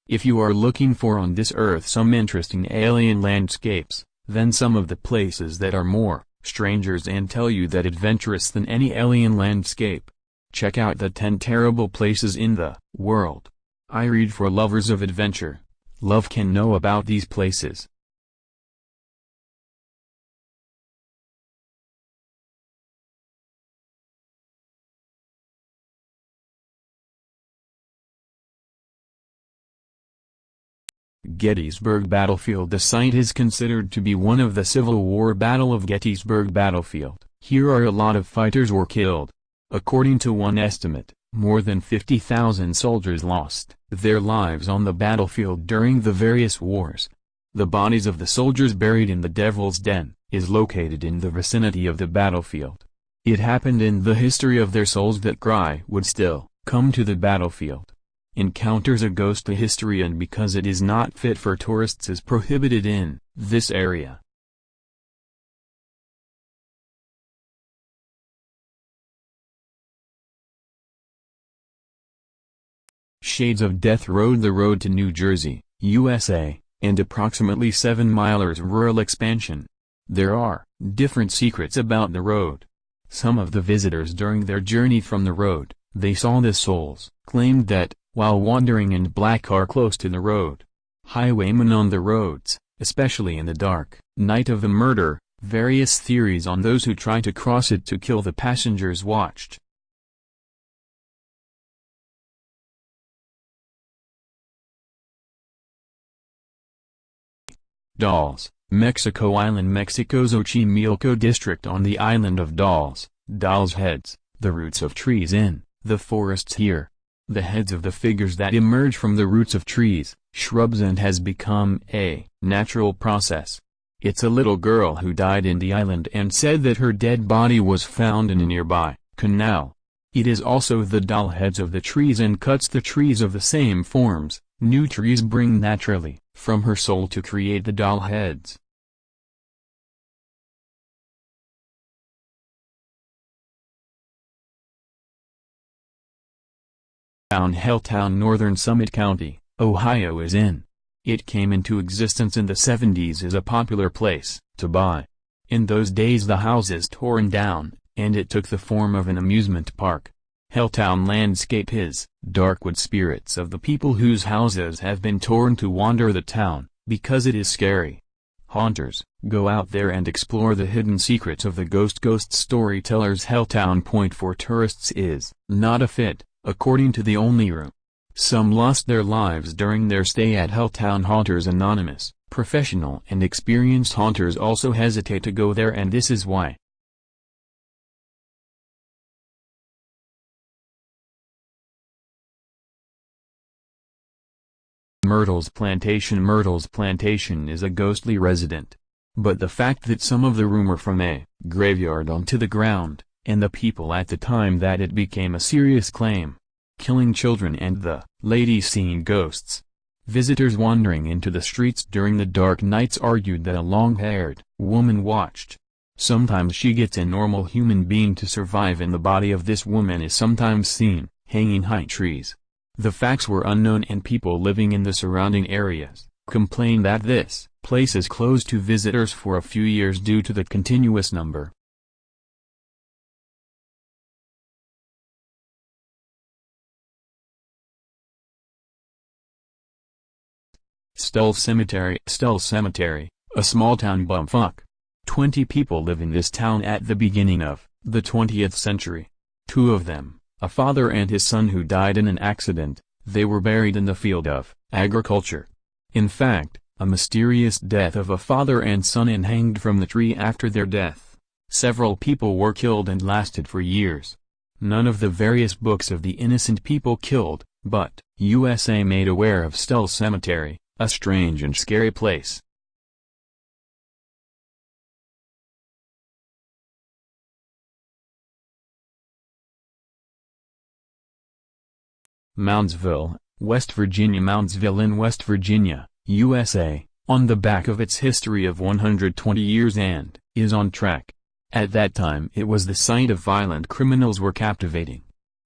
If you are looking for on this earth some interesting alien landscapes, then some of the places that are more strangers and tell you that adventurous than any alien landscape. Check out the 10 terrible places in the world. I read for lovers of adventure. Love can know about these places. Gettysburg Battlefield. The site is considered to be one of the Civil War Battle of Gettysburg Battlefield. Here are a lot of fighters were killed. According to one estimate, more than 50,000 soldiers lost their lives on the battlefield during the various wars. The bodies of the soldiers buried in the Devil's Den is located in the vicinity of the battlefield. It happened in the history of their souls that cry would still come to the battlefield. Encounters a ghostly history, and because it is not fit for tourists is prohibited in this area. Shades of Death Road. The road to New Jersey, USA, and approximately 7 miles rural expansion. There are different secrets about the road. Some of the visitors during their journey from the road, they saw the souls, claimed that, while wandering in black car close to the road, highwaymen on the roads, especially in the dark night of the murder, various theories on those who try to cross it to kill the passengers watched. Dolls, Mexico Island. Mexico's Xochimilco district on the island of Dolls, dolls' heads, the roots of trees in the forests here. The heads of the figures that emerge from the roots of trees, shrubs, and has become a natural process. It's a little girl who died in the island and said that her dead body was found in a nearby canal. It is also the doll heads of the trees and cuts the trees of the same forms. New trees bring naturally from her soul to create the doll heads. Helltown, northern Summit County, Ohio is in. It came into existence in the 70s as a popular place to buy. In those days the houses torn down, and it took the form of an amusement park. Helltown landscape is dark with spirits of the people whose houses have been torn to wander the town, because it is scary. Haunters go out there and explore the hidden secrets of the ghost storytellers. Helltown Point for tourists is not a fit, according to the only room. Some lost their lives during their stay at Helltown. Haunters Anonymous, professional and experienced haunters also hesitate to go there, and this is why. Myrtles Plantation. Myrtles Plantation is a ghostly resident. But the fact that some of the room were from a graveyard onto the ground, and the people at the time that it became a serious claim. Killing children and the lady seeing ghosts. Visitors wandering into the streets during the dark nights argued that a long-haired woman watched. Sometimes she gets a normal human being to survive, and the body of this woman is sometimes seen hanging high trees. The facts were unknown, and people living in the surrounding areas complain that this place is closed to visitors for a few years due to the continuous number. Stull Cemetery. Stull Cemetery, a small-town bumfuck. 20 people live in this town at the beginning of the 20th century. 2 of them, a father and his son who died in an accident, they were buried in the field of agriculture. In fact, a mysterious death of a father and son and hanged from the tree after their death. Several people were killed and lasted for years. None of the various books of the innocent people killed, but USA made aware of Stull Cemetery, a strange and scary place. Moundsville, West Virginia. Moundsville in West Virginia, USA, on the back of its history of 120 years and is on track. At that time it was the site of violent criminals were captivating.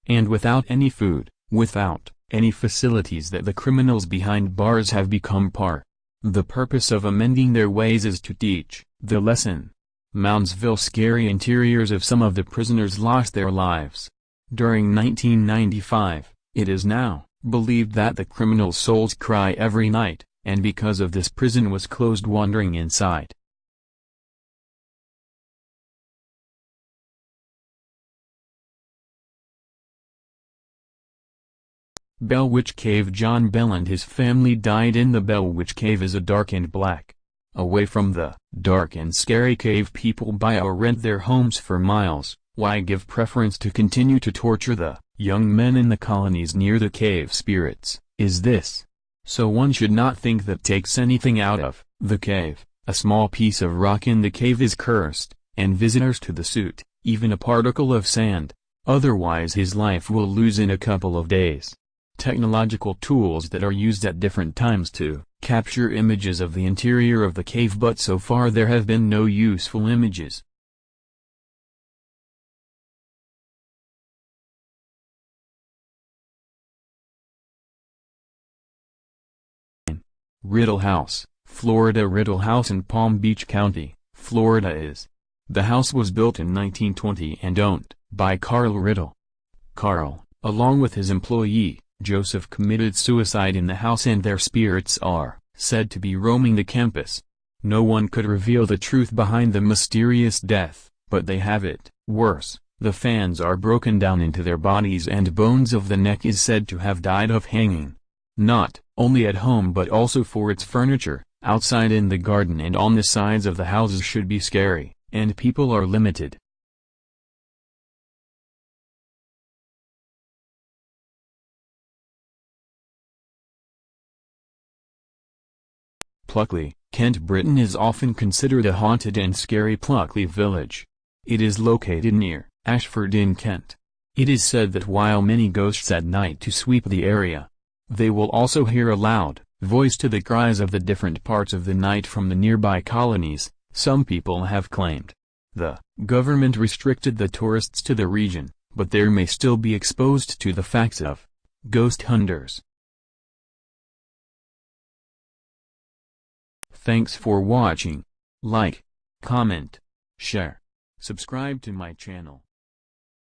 And without any food, without any facilities that the criminals behind bars have become par. The purpose of amending their ways is to teach the lesson. Moundsville. Scary interiors of some of the prisoners lost their lives. During 1995, it is now believed that the criminals' souls cry every night, and because of this prison was closed. Wandering inside. Bell Witch Cave. John Bell and his family died in the Bell Witch Cave. Is a dark and black. Away from the dark and scary cave, people buy or rent their homes for miles. Why give preference to continue to torture the young men in the colonies near the cave? Spirits, is this? So one should not think that takes anything out of the cave. A small piece of rock in the cave is cursed, and visitors to the suit, even a particle of sand. Otherwise his life will lose in a couple of days. Technological tools that are used at different times to capture images of the interior of the cave, but so far there have been no useful images. Riddle House, Florida. Riddle House in Palm Beach County, Florida is. The house was built in 1920 and owned by Carl Riddle. Carl, along with his employee, Joseph, committed suicide in the house, and their spirits are said to be roaming the campus. No one could reveal the truth behind the mysterious death, but they have it worse. The fans are broken down into their bodies, and bones of the neck is said to have died of hanging. Not only at home but also for its furniture, outside in the garden and on the sides of the houses, should be scary, and people are limited. Pluckley, Kent. Britain is often considered a haunted and scary Pluckley village. It is located near Ashford in Kent. It is said that while many ghosts at night to sweep the area, they will also hear a loud voice to the cries of the different parts of the night from the nearby colonies. Some people have claimed the government restricted the tourists to the region, but they may still be exposed to the facts of ghost hunters. Thanks for watching. Like, comment, share, subscribe to my channel.